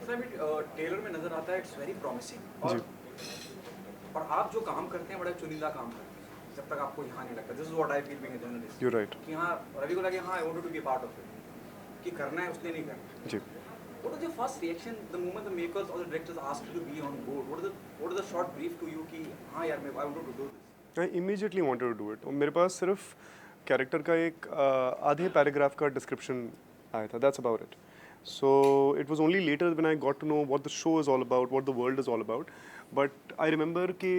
जितना भी टेलर में नजर आता है इट्स वेरी प्रॉमिसिंग और आप जो काम करते हैं बड़ा चुनिंदा काम करते हैं जब तक आपको यहाँ नहीं लगता this is what I feel being a journalist you right कि हाँ रवि को लगे हाँ I wanted to be part of it कि करना है उसने नहीं करना जी। What was your first reaction the moment the makers or the directors asked you to be on board? What is the short brief to you कि हाँ यार मैं I wanted to do this? I immediately wanted to do it. और मेरे पास सिर्फ character का एक आधे पैराग्राफ का डिस्क्रिप्शन आया था, that's about it. So it was only later when I got to know what the show is all about, what the world is all about. But I remember कि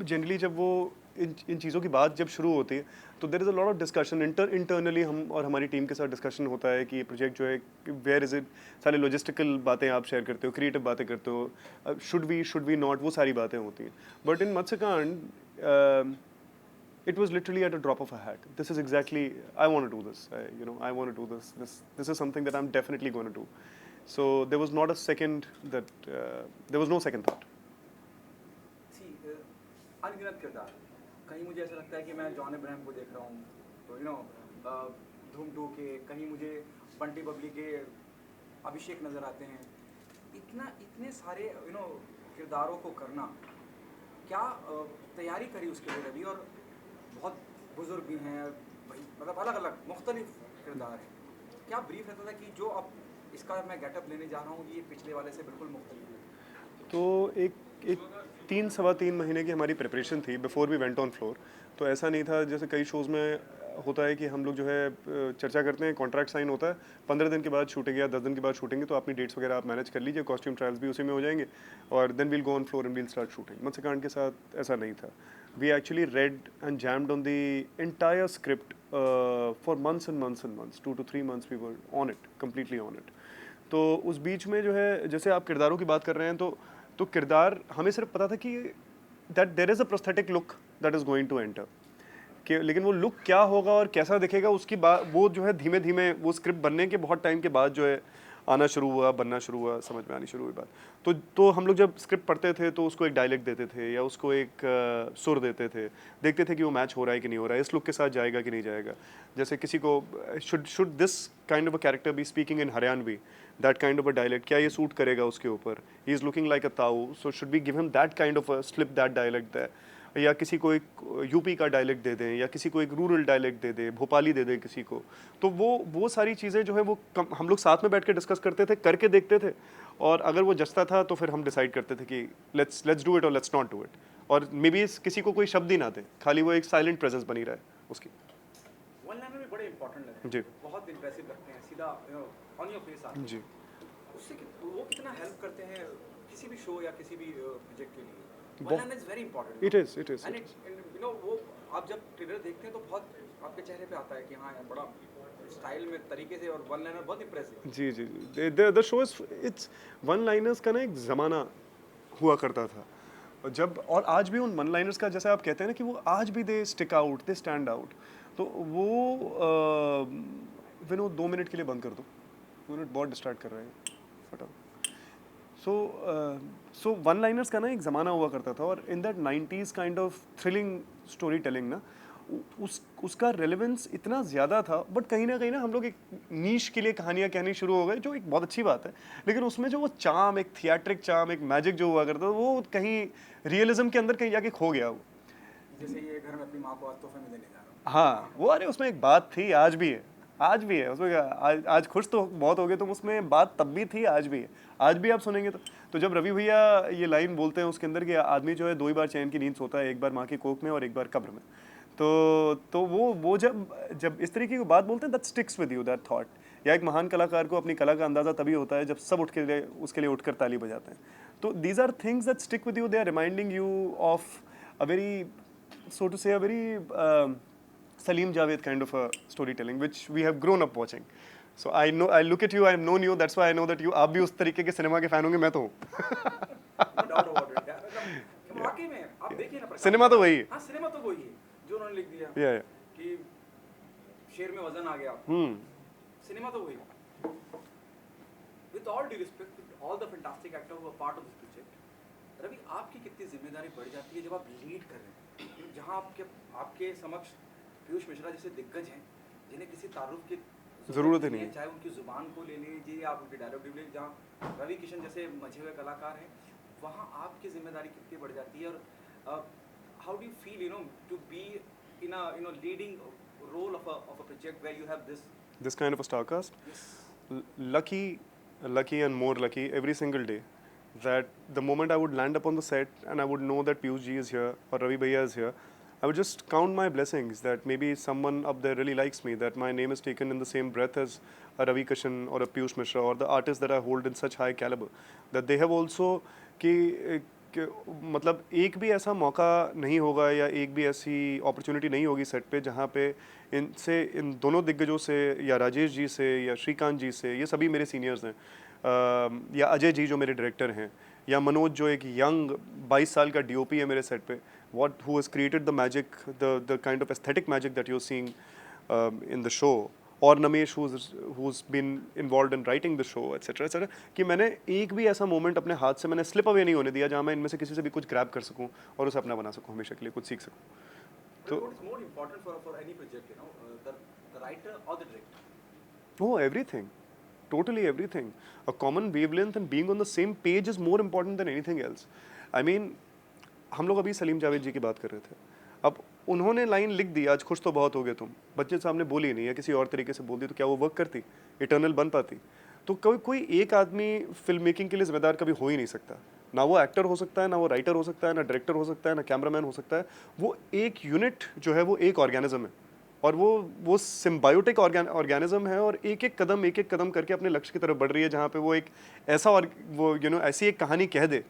generally जब वो इन चीज़ों की बात जब शुरू होती है तो there is a lot of discussion internally, हम और हमारी टीम के साथ डिस्कशन होता है कि ये प्रोजेक्ट जो है वेयर इज़ इट, सारे लॉजिस्टिकल बातें आप शेयर करते हो, क्रिएटिव बातें करते हो, शुड वी नॉट, वो सारी बातें होती हैं। But in Matsyakaand it was literally at a drop of a hat. This is exactly, I want to do this. I want to do this. This is something that I'm definitely going to do. So there was not a second that, there was no second thought. See, अनगिनत किरदार कहीं मुझे ऐसा लगता है कि मैं John Abraham को देख रहा हूँ तो धूम 2 के, कहीं मुझे बंटी बबली के अभिषेक नजर आते हैं। इतने सारे किरदारों को करना, क्या तैयारी करी उसके लिए रवि? और बहुत बुजुर्ग भी हैं, मतलब अलग अलग मुख्तलिफ किरदार हैं। क्या ब्रीफ रहता था कि जो अब इसका मैं गेटअप लेने जा रहा हूँ ये पिछले वाले से बिल्कुल मुख्तलिफ है? तो एक 3 सवा 3 महीने की हमारी प्रिपरेशन थी before we went on floor. तो ऐसा नहीं था जैसे कई शोज़ में होता है कि हम लोग जो है चर्चा करते हैं, कॉन्ट्रैक्ट साइन होता है, 15 दिन के बाद शूटिंग या 10 दिन के बाद शूटिंग है, तो अपनी डेट्स वगैरह आप मैनेज कर लीजिए, कॉस्ट्यूम ट्रायल्स भी उसी में हो जाएंगे और then we'll go on floor and we'll start shooting. Matsyakaand के साथ ऐसा नहीं था। We actually read and jammed on the entire script for months and months and months, 2 to 3 months we were on it, completely on it. तो उस बीच में जो है, जैसे आप किरदारों की बात कर रहे हैं, तो किरदार हमें सिर्फ पता था कि that there is a prosthetic look that is going to enter, कि लेकिन वो लुक क्या होगा और कैसा दिखेगा उसकी बात, वो जो है धीमे धीमे वो स्क्रिप्ट बनने के बहुत टाइम के बाद जो है आना शुरू हुआ, बनना शुरू हुआ, समझ में आनी शुरू हुई बात। तो हम लोग जब स्क्रिप्ट पढ़ते थे तो उसको एक डायलेक्ट देते थे या उसको एक सुर देते थे, देखते थे कि वो मैच हो रहा है कि नहीं हो रहा है, इस लुक के साथ जाएगा कि नहीं जाएगा। जैसे किसी को should this kind of a character be speaking in Haryanvi, that kind of a dialect, क्या ये सूट करेगा उसके ऊपर, he is looking like a ताऊ, so should be give him that kind of a slip that dialect that. या किसी को एक यूपी का डायलेक्ट दे दें या किसी को एक रूरल डायलेक्ट दे दें, भोपाली दे दें किसी को। तो वो सारी चीज़ें जो है वो हम लोग साथ में बैठ के डिस्कस करते थे, करके देखते थे, और अगर वो जचता था तो फिर हम डिसाइड करते थे कि लेट्स डू इट और लेट्स नॉट डू इट। और मे बी किसी को कोई शब्द ही ना दे, खाली वो एक साइलेंट प्रेजेंस बनी रहे उसकी। वन लाइनर भी बड़े इंपॉर्टेंट लगते जी हैं, बहुत इंप्रेसिव लगते हैं, सीधा ऑन योर फेस आते हैं। जी। उससे वो कितना हेल्प करते हैं किसी भी शो या किसी भी प्रोजेक्ट के लिए? One liner is very important. It is and वो आप जब ट्रेलर देखते हैं तो बहुत आपके चेहरे पे आता है कि हाँ यार बड़ा स्टाइल में तरीके से, और वन लाइनर बहुत इंप्रेसिव। जी जी जी। The show is, it's one liners का ना एक ज़माना हुआ करता था जब, और आज भी उन वन लाइनर्स का, जैसे आप कहते हैं ना कि वो आज भी they stick out, they stand out. तो वो विनो 2 मिनट के लिए बंद कर दो, 2 मिनट बहुत डिस्ट्रैक्ट कर रहे हैं, फटाओ। सो वन लाइनर्स का ना एक ज़माना हुआ करता था, और in that 90s kind of thrilling story telling ना, उसका रेलेवेंस इतना ज़्यादा था। बट कहीं ना हम लोग एक नीश के लिए कहानियाँ कहनी शुरू हो गए, जो एक बहुत अच्छी बात है, लेकिन उसमें जो वो चार्म, एक थिएट्रिक चार्म, एक मैजिक जो हुआ करता था, वो कहीं रियलिज्म के अंदर कहीं जाके खो गया वो। जैसे ये घर में अपनी माँ को आज तोहफे में देने जा रहा हूँ। हाँ, वो अरे उसमें एक बात थी, आज भी है, आज भी है उसमें। आज खुश तो बहुत हो गए तुम, उसमें बात तब भी थी, आज भी है, आज भी आप सुनेंगे तो जब रवि भैया ये लाइन बोलते हैं उसके अंदर कि आदमी जो है 2 ही बार चैन की नींद सोता है, एक बार माँ की कोख में और एक बार कब्र में, तो वो जब इस तरीके की बात बोलते हैं, that sticks with you, that thought. या एक महान कलाकार को अपनी कला का अंदाज़ा तभी होता है जब सब उसके लिए उठकर ताली बजाते हैं। तो these are things that stick with you, they are reminding you of a very, so to say, a very Salim Javed kind of a storytelling, which we have grown up watching. So I know, I look at you, I've known you, that's why I know that you, आप भी उस तरीके के cinema के fan होंगे, मैं तो हूँ। No doubt about it, यार, मतलब वाकई में आप देखिए ना, सिनेमा तो वही है। हाँ सिनेमा तो वही है जो उन्होंने लिख दिया Yeah. कि शेर में वजन आ गया, सिनेमा तो वही। With all due respect to all the fantastic actors who are part of this project, Ravi आपकी कितनी जिम्मेदारी बढ़ जाती है जब आप लीड कर रहे हैं, जहाँ आपके समक्ष पीयूष मिश्रा जैसे दिग्गज हैं जिन्हें किसी तारुफ की ज़रूरत ही नहीं है। चाहे उनकी जुबान को ले लीजिए, आप उनके डायलॉग ले लीजिए, जहाँ रवि किशन जैसे मजे हुए कलाकार हैं, वहाँ आपकी जिम्मेदारी कितनी बढ़ जाती है। और how do you feel to be in a leading role of a project where you have This kind of a star cast, lucky and more lucky every single day that the moment I would land up on the set and I would know that Piyush ji is here or Ravi Bhaiya is here, I would just count my blessings that maybe someone up there really likes me, that my name is taken in the same breath as a Ravi Kishan or a Piyush Mishra or the artists that I hold in such high caliber, that they have also मतलब एक भी ऐसा मौका नहीं होगा या एक भी ऐसी अपॉर्चुनिटी नहीं होगी सेट पे जहाँ पे इन दोनों दिग्गजों से या राजेश जी से या श्रीकांत जी से, ये सभी मेरे सीनियर्स हैं, या अजय जी जो मेरे डायरेक्टर हैं, या मनोज जो एक यंग 22 साल का डीओपी है मेरे सेट पे, who has created the magic, the kind of aesthetic magic that you're seeing in the show, और नमेश who's been involved in writing the show, etc etc, कि मैंने एक भी ऐसा मोमेंट अपने हाथ से मैंने स्लिप अवे नहीं होने दिया जहाँ मैं इनमें से किसी से भी कुछ ग्रैब कर सकूँ और उसे अपना बना सकूँ, हमेशा के लिए कुछ सीख सकूँ. तो what is more important for any project, the writer or the director? Oh, everything. Totally everything. A common wavelength and being on the same page is more important than anything else. I mean, हम लोग अभी सलीम जावेद जी की बात कर रहे थे. अब उन्होंने लाइन लिख दी, आज खुश तो बहुत हो गए तुम, बच्चे सामने बोली नहीं या किसी और तरीके से बोल दी, तो क्या वो वर्क करती, इटर्नल बन पाती? तो कोई एक आदमी फिल्म मेकिंग के लिए जिम्मेदार कभी हो ही नहीं सकता. ना वो एक्टर हो सकता है, ना वो राइटर हो सकता है, ना डायरेक्टर हो सकता है, ना कैमरामैन हो सकता है. वो एक यूनिट जो है वो एक ऑर्गेनिज्म है, और वो सिम्बायोटिक ऑर्गेनिज्म है, और एक एक कदम करके अपने लक्ष्य की तरफ बढ़ रही है, जहाँ पे वो एक ऐसा ऐसी एक कहानी कह दे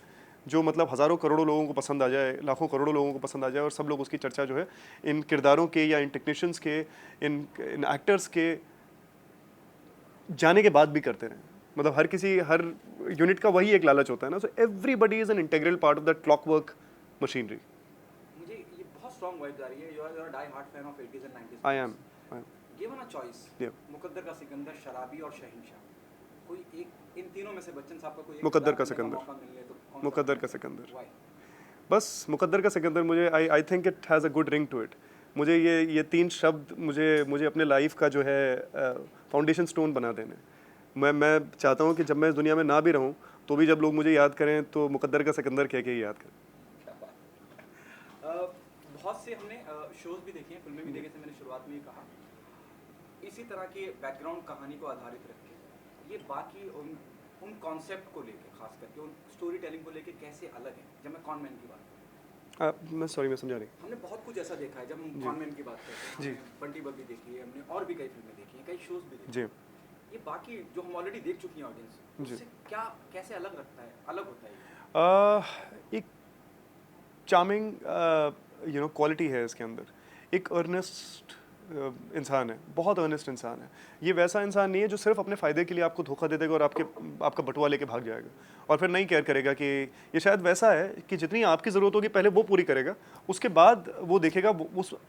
जो मतलब हज़ारों करोड़ों लोगों को पसंद आ जाए, लाखों करोड़ों लोगों को पसंद आ जाए, और सब लोग उसकी चर्चा जो है इन किरदारों के या इन टेक्नीशियंस के, इन एक्टर्स के जाने के बाद भी करते रहें. मतलब हर यूनिट का वही एक लालच होता है ना. So everybody is an integral part of that clockwork machinery. मुझे ये बहुत स्ट्रांग वाइब आ रही है. You are die hard fan of 80s and 90s. I am. Given a choice, Muqaddar ka Sikandar, शराबी और शहंशाह, कोई एक इन तीनों में से बच्चन साहब का कोई एक मुकद्दर का किरदार करने सिकंदर. मौका मिले तो कौन सा? मुकद्दर का सिकंदर. Why? बस मुकद्दर का सिकंदर मुझे I think it has a good ring to it. मुझे ये तीन शब्द मुझे अपने लाइफ का जो है फाउंडेशन स्टोन बना देने. मैं चाहता हूँ कि जब मैं इस दुनिया में ना भी रहूँ तो भी जब लोग मुझे याद करें तो मुकद्दर का सिकंदर कह के ही याद करें. बहुत से हमने शोज भी देखे हैं, फिल्में भी देखे थे. मैंने शुरुआत में ही कहा, इसी तरह की बैकग्राउंड कहानी को आधारित रख के ये बाकी उन कॉन्सेप्ट को लेके, खास करके उन स्टोरी टेलिंग को लेके कैसे अलग है. जब मैं कॉनमैन की बात करूं, मैं समझा नहीं. हमने बहुत कुछ ऐसा देखा है. जब हम कॉनमैन की बात करते हैं, बंटी बबली देखी है हमने, और भी कई फिल्में देखी हैं, कई शोज भी देखे हैं. ये बाकी जो हम ऑलरेडी देख चुकी हैं ऑडियंस, उससे क्या कैसे अलग होता है? एक चार्मिंग क्वालिटी है इसके अंदर. एक अर्नेस्ट इंसान है, बहुत अर्नेस्ट इंसान है. ये वैसा इंसान नहीं है जो सिर्फ अपने फ़ायदे के लिए आपको धोखा दे देगा और आपका बटुआ लेके भाग जाएगा और फिर नहीं केयर करेगा. कि ये शायद वैसा है कि जितनी आपकी ज़रूरत होगी पहले वो पूरी करेगा, उसके बाद वो देखेगा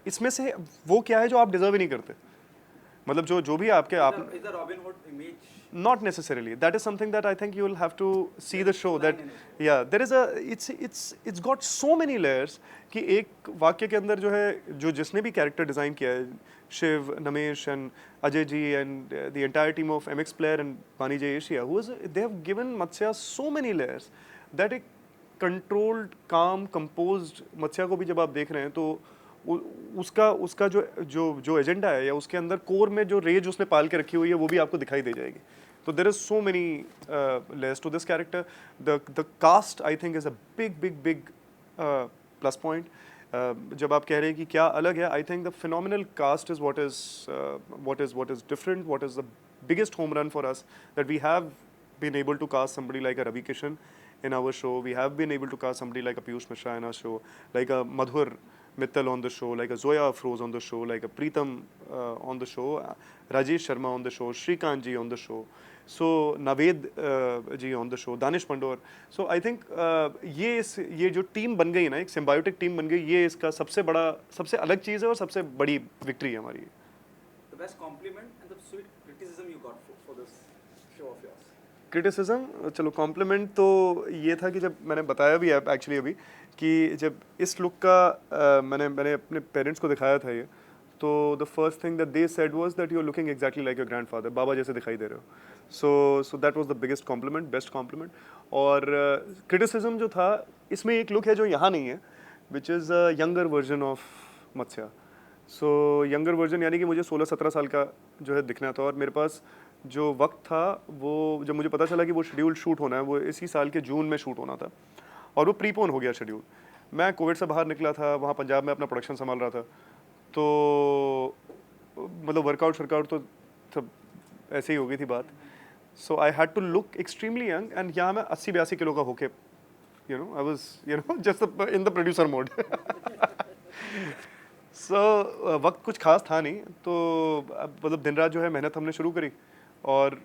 इसमें से वो क्या है जो आप डिज़र्व ही नहीं करते. मतलब जो भी आपके आप robin hood image, not necessarily. That is something that I think you will have to see the show. That yeah, there is it's got so many layers कि एक वाक्य के अंदर जो है, जो जिसने भी कैरेक्टर डिज़ाइन किया है, Shiv, Namesh and Ajay ji and the entire team of MX Player and Bani J Asia, they have given Matsya so many layers that एक controlled, calm, composed मत्स्या को भी जब आप देख रहे हैं तो उसका जो एजेंडा है या उसके अंदर कोर में जो रेज उसने पाल के रखी हुई है वो भी आपको दिखाई दे जाएगी. तो there is so many layers to this character. The cast I think is a big plus point. जब आप कह रहे हैं कि क्या अलग है, I think the phenomenal cast is what is different, what is the biggest home run for us, that we have been able to cast somebody like a Ravi Kishan in our show. We have been able to cast somebody like a Piyush Mishra in our show, like a Madhur Mittal on the show, like a Zoya Afroz on the show, like a Preetam on the show, Rajesh Sharma on the show, Shrikant ji on the show, so Naved ji on the show, Danish Pandor. So I think ये जो team बन गई ना, एक symbiotic team बन गई, ये इसका सबसे अलग चीज़ है और सबसे बड़ी विक्ट्री है हमारी. The best compliment and the sweet criticism you got for this show of yours. Criticism, चलो कॉम्प्लीमेंट तो ये था कि जब मैंने बताया भी है एक्चुअली अभी कि जब इस लुक का मैंने अपने पेरेंट्स को दिखाया था ये, तो the first thing that they said was that you are looking exactly like your grandfather, बाबा जैसे दिखाई दे रहे हो। So that was the biggest compliment, best compliment. और क्रिटिसिज्म जो था, इसमें एक लुक है जो यहाँ नहीं है, which is younger version of Matsya. So younger version यानी कि मुझे 16-17 साल का जो है दिखना था, और मेरे पास जो वक्त था वो, जब मुझे पता चला कि वो शेड्यूल शूट होना है, वो इसी साल के जून में शूट होना था, और वो प्रीपोन हो गया शेड्यूल। मैं कोविड से बाहर निकला था, वहाँ पंजाब में अपना प्रोडक्शन संभाल रहा था, तो मतलब वर्कआउट तो सब ऐसे ही हो गई थी बात। So I had to look extremely young, and यहाँ मैं 80-82 किलो का होके, you know, I was just in the producer mode. So वक्त कुछ खास था नहीं, तो मतलब दिन रात जो है मेहनत हमने शुरू करी, और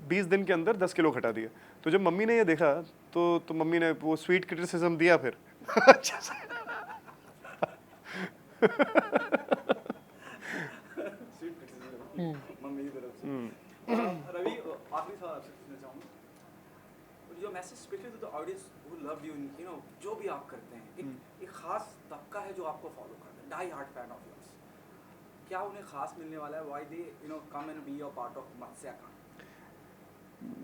20 दिन के अंदर 10 किलो घटा दिए। तो जब मम्मी ने ये देखा, तो मम्मी ने वो स्वीट क्रिटिसिज्म दिया फिर। मम्मी की तरफ से। रवि, आखिरी सवाल आपसे पूछना चाहूँगा, जो message specially to the audience who love you, you know, जो भी आप करते हैं, एक खास तबका है जो आपको फॉलो करता है, die hard fan of yours, क्या उन्हें खास मिलने वाला है? Why they, you know, come and be your part of Matsyakaand?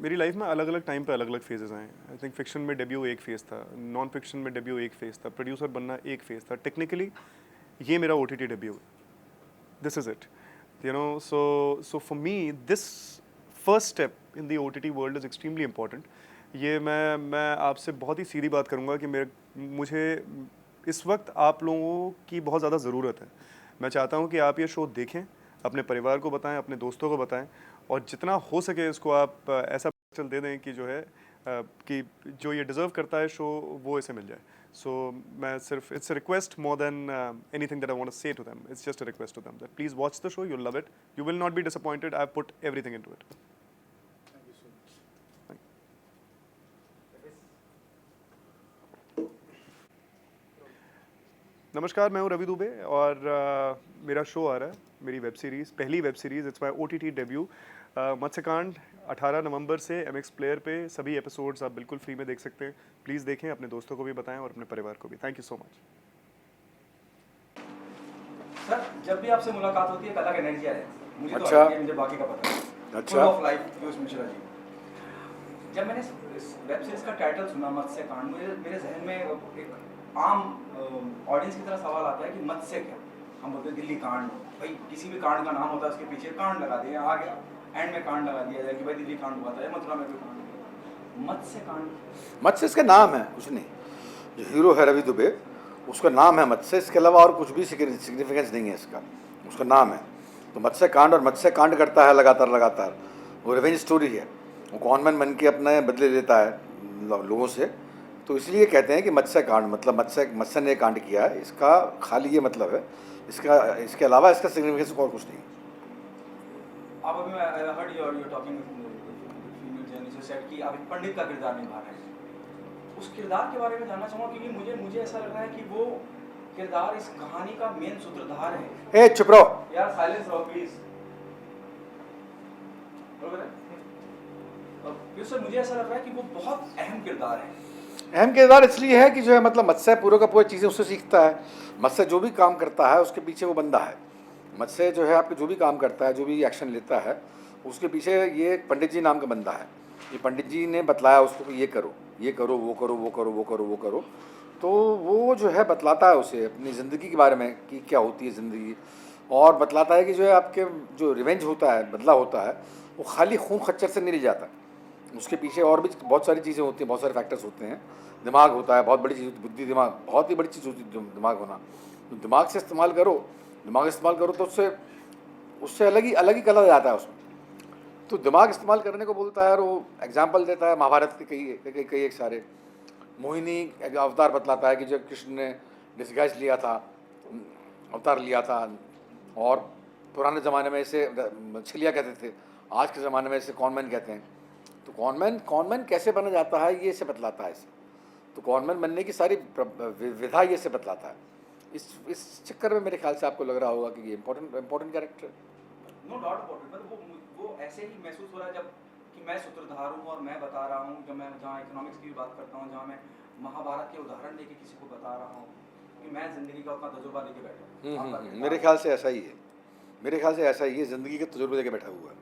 मेरी लाइफ में अलग अलग टाइम पे अलग अलग फेजेस आए। आई थिंक फिक्शन में डेब्यू एक फेज था, नॉन फिक्शन में डेब्यू एक फेज था, प्रोड्यूसर बनना एक फेज था। टेक्निकली ये मेरा OTT डेब्यू है, this is it, you know. So for me this first step in the OTT world is extremely important. ये मैं आपसे बहुत ही सीधी बात करूँगा कि मुझे इस वक्त आप लोगों की बहुत ज़्यादा ज़रूरत है। मैं चाहता हूँ कि आप ये शो देखें, अपने परिवार को बताएं, अपने दोस्तों को बताएं, और जितना हो सके इसको आप ऐसा चल दे दें कि जो है कि जो ये डिज़र्व करता है शो, वो इसे मिल जाए। सो मैं सिर्फ, it's a request more than anything that I want to say to them, it's just a request to them that please watch the show, you love it, you will not be disappointed, I have put everything into it. Thank you so much. नमस्कार, मैं हूँ रवि दुबे, और मेरा show आ रहा है, मेरी web series, पहली web series, it's my OTT debut, Matsyakaand. 18 नवंबर से MX प्लेयर पे सभी एपिसोड्स आप बिल्कुल फ्री में देख सकते हैं। प्लीज़ देखें, अपने दोस्तों को भी बताएं और अपने परिवार को भी। Thank you so much. Sir, जब भी आपसे मुलाकात होती है एक अलग एनर्जी आ जाती है, मुझे तो अच्छा। आती है, मुझे बाकी का पता है। अच्छा। Full of life Piyush Mishra ji. जब मैंने इस वेब सीरीज का टाइटल सुना मत्स्यकांड, मेरे जहन में एक आम ऑडियंस की तरह सवाल आता है कि मत्स्य क्या? हम बोलते हैं दिल्ली कांड, भाई किसी भी कांड का नाम होता है उसके पीछे कांड लगा दिया, आ गया एंड में कांड लगा दिया जाए कि भाई दिल्ली कांड हुआ था या मथुरा में भी कांड हुआ। मत्स्य कांड, मत्स्य इसका नाम है, कुछ नहीं। जो हीरो है रवि दुबे, उसका नाम है मत्स्य, इसके अलावा और कुछ भी सिग्निफिकेंस नहीं है इसका, उसका नाम है। तो मत्स्य कांड, और मत्स्य कांड करता है लगातार। वो रिवेंज स्टोरी है, वो कॉनमैन बन के अपने बदले लेता है लोगों से। तो इसलिए कहते हैं कि मत्स्य कांड, मतलब मत्स्य ने कांड किया है, इसका खाली ये मतलब है। इसके अलावा इसका सिग्निफिकेंस और कुछ नहीं। आप अभी मैं heard you talking female journalist said कि आप एक पंडित का किरदार निभा रहे हैं। उस किरदार के बारे में जानना चाहूँगा, क्योंकि मुझे ऐसा लग रहा है कि वो किरदार इस कहानी का मेन सूत्रधार है। ए चुप रहो यार, साइलेंस रहो प्लीज। सर, मुझे ऐसा लग रहा है कि वो बहुत अहम किरदार है। अहम किरदार इसलिए है कि जो है मतलब मत्स्य पूरे का पूरी चीज़ें उससे सीखता है। मत्स्य जो भी काम करता है उसके पीछे वो बंदा है। मत्स्य जो है आपके जो भी काम करता है, जो भी एक्शन लेता है, उसके पीछे ये एक पंडित जी नाम का बंदा है। ये पंडित जी ने बतलाया उसको कि ये करो, ये करो, वो करो, वो करो, वो करो, वो करो। तो वो जो है बतलाता है उसे अपनी ज़िंदगी के बारे में कि क्या होती है ज़िंदगी, और बतलाता है कि जो है आपके जो रिवेंज होता है, बदला होता है, वो खाली खून खच्चर से नहीं जाता। उसके पीछे और भी बहुत सारी चीज़ें होती हैं, बहुत सारे फैक्टर्स होते हैं। दिमाग होता है, बहुत बड़ी चीज़, बुद्धि दिमाग बहुत ही बड़ी चीज़ होती है दिमाग होना। तो दिमाग से इस्तेमाल करो, तो उससे अलग ही कलर आता है उसमें। तो दिमाग इस्तेमाल करने को बोलता है, और वो एग्जाम्पल देता है महाभारत के कई एक सारे। मोहिनी अवतार बतलाता है कि जब कृष्ण ने डिस्गाइज लिया था, अवतार लिया था, और पुराने ज़माने में इसे मछलियाँ कहते थे, आज के ज़माने में इसे कॉनमैन कहते हैं। तो कॉनमैन कैसे बना जाता है ये इसे बतलाता है इसे। तो कॉनमैन बनने की सारी विधा ये से बतलाता है। इस चक्कर में मेरे ख्याल से आपको लग रहा होगा कि ये इम्पोर्टेंट कैरेक्टर है। नो डाउट अबाउट इट, मतलब वो ऐसे ही महसूस हो रहा है जब कि मैं सूत्रधार हूँ और मैं बता रहा हूँ, जब मैं जहाँ इकोनॉमिक्स की बात करता हूँ, जहाँ मैं महाभारत के उदाहरण लेके किसी को बता रहा हूँ, कि मैं जिंदगी का उतना तजुर्बा लेके बैठा हूँ। मेरे ख्याल से ऐसा ही है। मेरे ख्याल से ऐसा ही है, ज़िंदगी के तजुर्बे लेके बैठा हुआ है।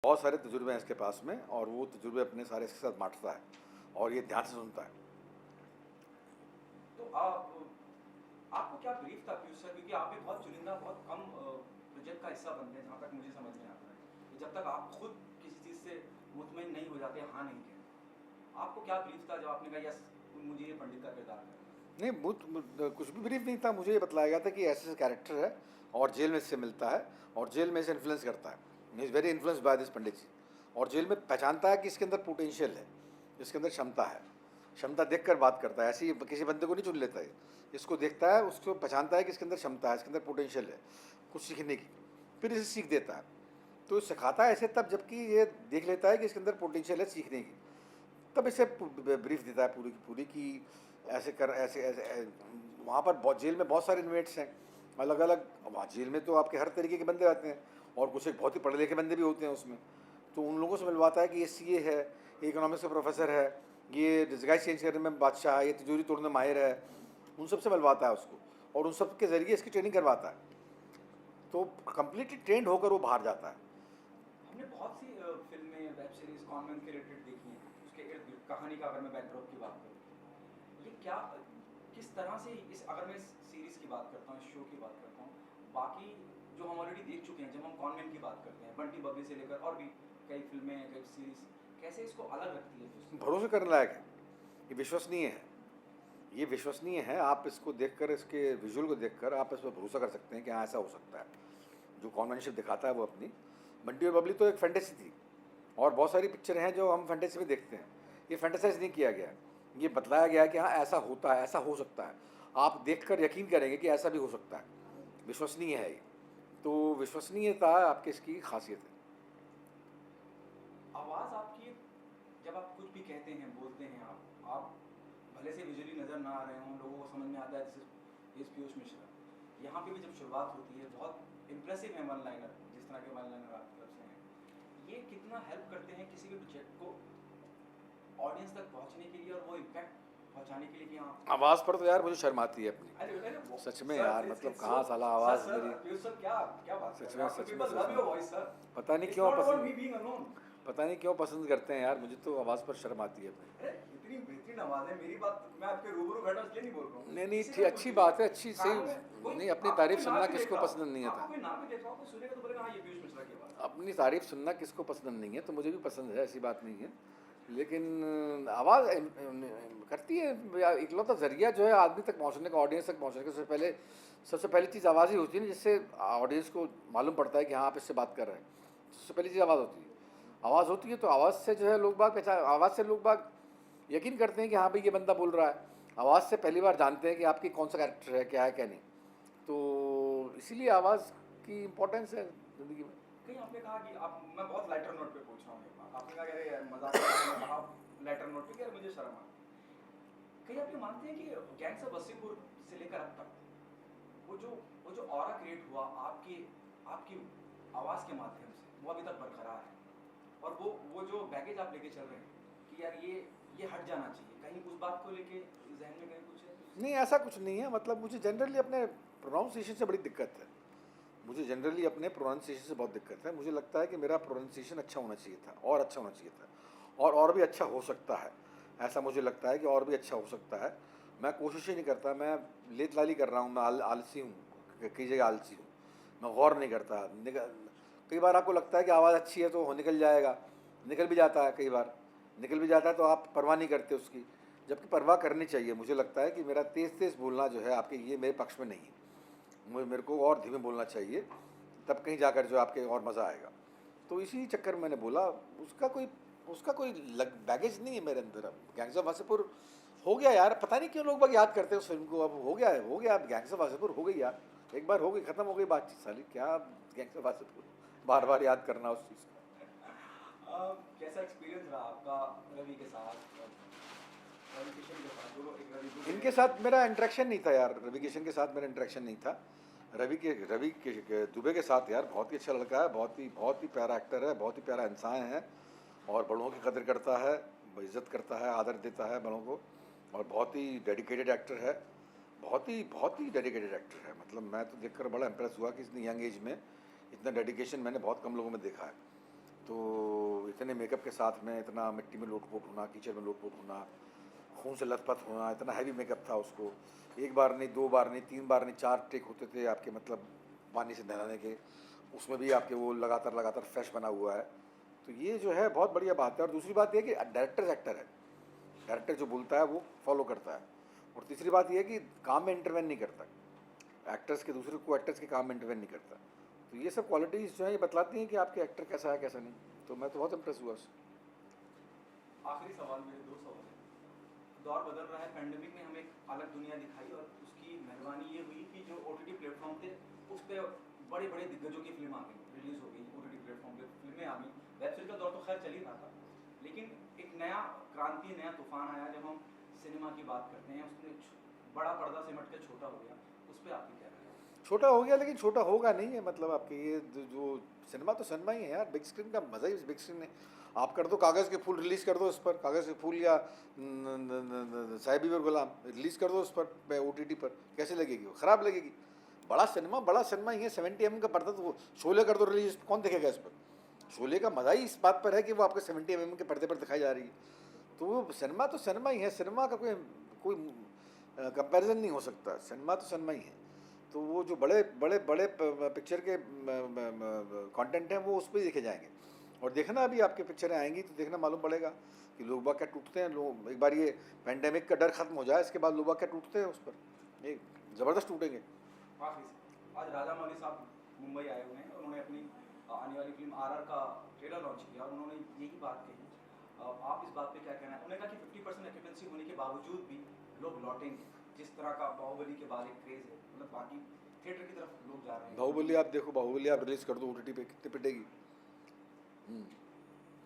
बहुत सारे तजुर्बे हैं इसके पास में और वो तजुर्बे अपने सारे इसके साथ बाँटता है और ये ध्यान से सुनता है। तो आपको क्या ब्रीफ था पीयूष सर, क्योंकि आप भी बहुत चुनिंदा, बहुत कम प्रोजेक्ट का हिस्सा बनते हैं, जहाँ तक मुझे समझ में आता है कि जब तक आप खुद किसी चीज़ से मुतमईन नहीं हो जाते, हाँ नहीं कहते, आपको क्या ब्रीफ था जब आपने कहा यस मुझे ये पंडित का किरदार करना है? नहीं, कुछ भी ब्रीफ नहीं था, मुझे ये बतलाया गया था कि ऐसे ऐसे कैरेक्टर है और जेल में इससे मिलता है और जेल में इसे इन्फ्लुएंस करता है। He is very influence by this pandit ji, और जेल में पहचानता है कि इसके अंदर पोटेंशियल है, इसके अंदर क्षमता है, क्षमता देख कर बात करता है। ऐसे ही किसी बंदे को नहीं चुन लेता है, इसको देखता है, उसको पहचानता है कि इसके अंदर क्षमता है, इसके अंदर पोटेंशियल है कुछ सीखने की, फिर इसे सीख देता है। तो सिखाता है ऐसे तब जबकि ये देख लेता है कि इसके अंदर पोटेंशियल है सीखने की, तब इसे ब्रीफ देता है पूरी की पूरी कि ऐसे कर, ऐसे वहाँ पर जेल में बहुत सारे इन्मेट्स हैं अलग अलग। वहाँ जेल में तो आपके हर तरीके के बंदे रहते हैं और कुछ एक बहुत ही पढ़े लिखे बंदे भी होते हैं उसमें। तो उन लोगों से मिलवाता है कि ये सीए है, ये इकोनॉमिक्स का प्रोफेसर है, ये डिस्गाइज चेंज करने में बादशाह है, ये तिजोरी तोड़ने में माहिर है, उन सब से मिलवाता है उसको और उन सब के ज़रिए इसकी ट्रेनिंग करवाता है। तो कम्प्लीटली ट्रेंड होकर वो बाहर जाता है। हमने बहुत सी फिल्में, वेब सीरीज कॉन्वेंट के रिलेटेड देखी हैं, उसके इर्द गिर्द कहानी का अगर मैं बैकड्रॉप की बात करूँ, ये क्या किस तरह से इस, अगर मैं इस सीरीज़ की बात करता हूँ, इस शो की बात करता हूँ, बाकी जो हम ऑलरेडी देख चुके हैं, जब हम कॉन्वेंट की बात करते हैं, बंटी बबली से लेकर और भी कई फिल्में, कई सीरीज़, कैसे इसको अलग रखती है? भरोसे करने लायक है, ये विश्वसनीय है, ये विश्वसनीय है। आप इसको देखकर, इसके विजुअल को देखकर आप इस पर भरोसा कर सकते हैं कि हाँ ऐसा हो सकता है। जो कॉन्वेंशिप दिखाता है वो अपनी, बंटी और बबली तो एक फैंटेसी थी और बहुत सारी पिक्चरें हैं जो हम फैंटेसी में देखते हैं, ये फैंटेसाइज नहीं किया गया, ये बतलाया गया कि हाँ ऐसा होता है, ऐसा हो सकता है। आप देखकर यकीन करेंगे कि ऐसा भी हो सकता है, विश्वसनीय है ये। तो विश्वसनीयता आपकी इसकी खासियत है। आवाज़ आपकी, जब आप कुछ भी कहते हैं, बोलते हैं, आप भले से विजुअली नज़र ना आ रहे हों, लोगों को समझ में आता है दिस इज पीयूष मिश्रा। यहाँ पे भी जब शुरुआत होती है, बहुत इंप्रेसिव है वन लाइनर, जिस तरह के वन लाइनर आपकी तरफ से हैं, ये कितना हेल्प करते हैं किसी भी प्रोजेक्ट को ऑडियंस तक पहुँचने के लिए और वो इम्पैक्ट पहुँचाने के लिए कि हाँ। आवाज़ पर तो यार मुझे शर्म आती है अपनी, अरे सच में यार, मतलब कहाँ साला आवाज़ मेरी, पीयूष सर क्या क्या बात सच कर में रहे हैं? सच में People love your voice, sir. पता नहीं It's क्यों not about पसंद, me being alone. पता नहीं क्यों पसंद करते हैं यार, मुझे तो आवाज़ पर शर्म आती है अपनी। अरे इतनी बेहतरीन आवाज है, मेरी बात मैं आपके रूबरू बैठा इसलिए नहीं बोल रहा हूँ। नहीं नहीं, किसी ठीक, को अच्छी कुछ बात है, नहीं। अच्छी कानों में सही कोई- नहीं, अपनी आपको तारीफ कोई सुनना नाम भी किसको देख रहा हो, पसंद नहीं आपको आता। कोई नाम भी देख रहा हो, आपको सुनेगा तो बोलेगा हाँ ये पीयूष मिश्रा की आवाज। अपनी तारीफ सुनना किसको पसंद नहीं है, तो मुझे भी पसंद है, ऐसी बात नहीं है। लेकिन आवाज़ करती है, इकलौता जरिया जो है आदमी तक पहुंचने का, ऑडियंस तक पहुंचने का, सबसे पहली चीज़ आवाज़ ही होती है ना, जिससे ऑडियंस को मालूम पड़ता है कि हाँ आप इससे बात कर रहे हैं। सबसे पहली चीज़ आवाज़ होती है, आवाज़ होती है तो आवाज़ से जो है लोग बाग पहचान, आवाज़ से लोग बाग यकीन करते हैं कि हाँ भाई ये बंदा बोल रहा है। आवाज़ से पहली बार जानते हैं कि आपकी कौन सा कैरेक्टर है, क्या है क्या नहीं। तो इसीलिए आवाज़ की इम्पोर्टेंस है ज़िंदगी में। कहीं आपने कहा कि आप, मैं बहुत लाइटर नोट पे पूछ रहा हूँ ये बात, आपने कहा अरे यार मजाक में कहा लाइटर नोट पे कि यार मुझे शर्म आ। कहीं आप ये मानते हैं कि गैंग्स ऑफ वसीपुर से लेकर अब तक वो जो ऑरा क्रिएट हुआ आपकी आवाज़ के माध्यम से, वो अभी तक बरकरार है, और वो जो बैगेज आप लेके चल रहे हैं कि यार ये हट जाना चाहिए, कहीं उस बात को लेके जहन में कहीं कुछ है? नहीं, ऐसा कुछ नहीं है। मतलब मुझे जनरली अपने प्रोनाउंसिएशन से बड़ी दिक्कत है, मुझे जनरली अपने प्रोनाउंसिएशन से बहुत दिक्कत है। मुझे लगता है कि मेरा प्रोनाउंसिएशन अच्छा होना चाहिए था और अच्छा होना चाहिए था और भी अच्छा हो सकता है। ऐसा मुझे लगता है कि और भी अच्छा हो सकता है। मैं कोशिश ही नहीं करता, मैं लेत लाली कर रहा हूँ, मैं आलसी हूँ, कई जगह आलसी हूँ, मैं गौर नहीं करता। कई बार आपको लगता है कि आवाज़ अच्छी है तो निकल जाएगा, निकल भी जाता है, कई बार निकल भी जाता है तो आप परवाह नहीं करते उसकी, जबकि परवाह करनी चाहिए। मुझे लगता है कि मेरा तेज़ तेज़ बोलना जो है आपके, ये मेरे पक्ष में नहीं है। मेरे को और धीमे बोलना चाहिए, तब कहीं जाकर जो आपके और मज़ा आएगा। तो इसी चक्कर में मैंने बोला, उसका कोई बैगेज नहीं है मेरे अंदर। अब गैंग्स ऑफ वासेपुर हो गया यार, पता नहीं क्यों लोग बाग याद करते हैं उस फिल्म को। अब हो गया अब गैंग्स ऑफ वासेपुर हो गई यार, एक बार हो गई, ख़त्म हो गई बातचीत। साली क्या गैंग्स ऑफ वासेपुर बार बार याद करना उस चीज़ को। कैसा एक्सपीरियंस रहा आपका रवि के साथ, रवि किशन के साथ? जो एक रवि इनके साथ मेरा इंटरेक्शन नहीं था यार, रवि किशन के साथ मेरा इंटरेक्शन नहीं था। रवि के दुबे के साथ यार बहुत ही अच्छा लड़का है, बहुत ही प्यारा एक्टर है, बहुत ही प्यारा इंसान है और बड़ों की कदर करता है, इज़्ज़त करता है, आदर देता है बड़ों को, और बहुत ही डेडिकेटेड एक्टर है, बहुत ही डेडिकेटेड एक्टर है। मतलब मैं तो देखकर बड़ा इम्प्रेस हुआ कि इसने यंग एज में इतना डेडिकेशन मैंने बहुत कम लोगों में देखा है। तो इतने मेकअप के साथ में इतना मिट्टी में लोट-पोट होना, कीचड़ में लोट-पोट होना, खून से लथपथ होना, इतना हैवी मेकअप था उसको। एक बार नहीं, 2 बार नहीं, 3 बार नहीं, 4 टेक होते थे आपके मतलब पानी से नहलाने के। उसमें भी आपके वो लगातार फ्रेश बना हुआ है। तो ये जो है बहुत बढ़िया बात है। और दूसरी बात ये है कि डायरेक्टर एक्टर है। डायरेक्टर जो बोलता है वो फॉलो करता है। और तीसरी बात ये है कि काम में इंटरवेन नहीं करता। एक्टर्स के दूसरे को एक्टर्स के काम में इंटरवेन नहीं करता। तो ये सब क्वालिटीज़ जो है ये बतलाती हैं कि आपके एक्टर कैसा है कैसा नहीं। तो मैं तो बहुत इम्प्रेस हुआ उससे। आखिरी सवाल, मेरे 2 सवाल हैं। दौर बदल रहा है, पैंडेमिक ने हमें एक अलग दुनिया दिखाई और उसकी मेहरबानी ये हुई कि जो ओटीटी प्लेटफॉर्म थे उस पर बड़े बड़े दिग्गजों की फिल्म आ गई, रिलीज हो गई, ओटीटी प्लेटफॉर्म पे फिल्में आ गई। वेब सीरीज का दौर तो खैर चल ही रहा था, लेकिन एक नया क्रांति, नया तूफान आया जब हम सिनेमा की बात करते हैं। उसने बड़ा पर्दा सिमट के छोटा हो गया, उस पर आपकी क्या राय है? छोटा हो गया लेकिन छोटा होगा नहीं है। मतलब आपके ये जो सिनेमा तो सिनेमा ही है यार। बिग स्क्रीन का मज़ा ही बिग स्क्रीन है। आप कर दो कागज़ के फूल रिलीज़ कर दो उस पर, कागज़ के फूल या साहिबी और गुलाम रिलीज़ कर दो उस पर ओटीटी पर, कैसे लगेगी? वो ख़राब लगेगी। बड़ा सिनेमा ही है। 70 mm का पर्दा तो शोले कर दो रिलीज, कौन देखेगा इस पर? शोले का मज़ा ही इस बात पर है कि वो आपके 70 mm के पर्दे पर दिखाई जा रही है। तो वो सिनेमा तो सिनेमा ही है। सिनेमा का कोई कोई कंपैरिजन नहीं हो सकता। सिनेमा तो सिनेमा ही है। तो वो जो बड़े बड़े बड़े पिक्चर के कंटेंट हैं वो उस पर ही देखे जाएंगे। और देखना अभी आपके पिक्चरें आएंगी तो देखना मालूम पड़ेगा कि लोग बाग क्या टूटते हैं। लोग एक बार ये पैंडेमिक का डर खत्म हो जाए, इसके बाद लोग बाग क्या टूटते हैं उस पर, एक ज़बरदस्त टूटेंगे। आखिरी से, आज राजा मौली साहब मुंबई आए हुए हैं, उन्होंने अपनी आने वाली फिल्म आरआर का ट्रेलर लॉन्च किया और उन्होंने यही बात कही। आप इस बात पे क्या कहना है? उन्होंने कहा कि 50% ऑक्यूपेंसी होने के बावजूद भी लोग लौटेंगे। जिस तरह का बाहुबली के बाद एक क्रेज है, मतलब बाकी थिएटर की तरफ लोग जा रहे हैं। बाहुबली आप देखो, बाहुबली आप रिलीज़ कर दो ओटीटी पे, कितनी पिटेगी।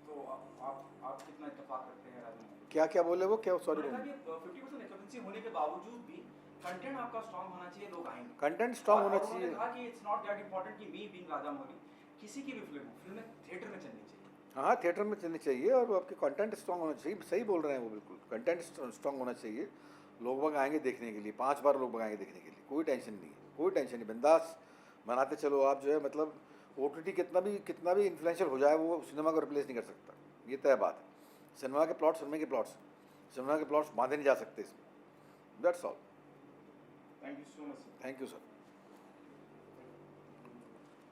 तो आप कितना इत्तेफाक करते हैं राजा मौली? क्या क्या बोले वो, क्या सॉरी उन्होंने कहा कि 50% ऑक्यूपेंसी होने के बावजूद भी कंटेंट आपका स्ट्रांग होना चाहिए, लोग आएंगे। कंटेंट स्ट्रांग होना और उन्होंने चाहिए। कहा कि इट्स नॉट दैट इंपॉर्टेंट कि मी बीइंग राजा मौली, किसी की भी फिल्में थिएटर में चलनी चाहिए। हाँ, थिएटर में चलनी चाहिए और आपके कंटेंट स्ट्रांग होना चाहिए। सही बोल रहे हैं वो, बिल्कुल कंटेंट स्ट्रांग होना चाहिए। लोग बाग आएंगे देखने के लिए, 5 बार लोग बाग आएंगे देखने के लिए, कोई टेंशन नहीं है, कोई टेंशन नहीं। बिंदास बनाते चलो आप। जो है मतलब ओटीटी कितना भी इन्फ्लुएंशियल हो जाए वो सिनेमा को रिप्लेस नहीं कर सकता, ये तय बात है। सिनेमा के प्लॉट्स बांधे नहीं जा सकते इसमें। That's all. Thank you so much. Thank you sir.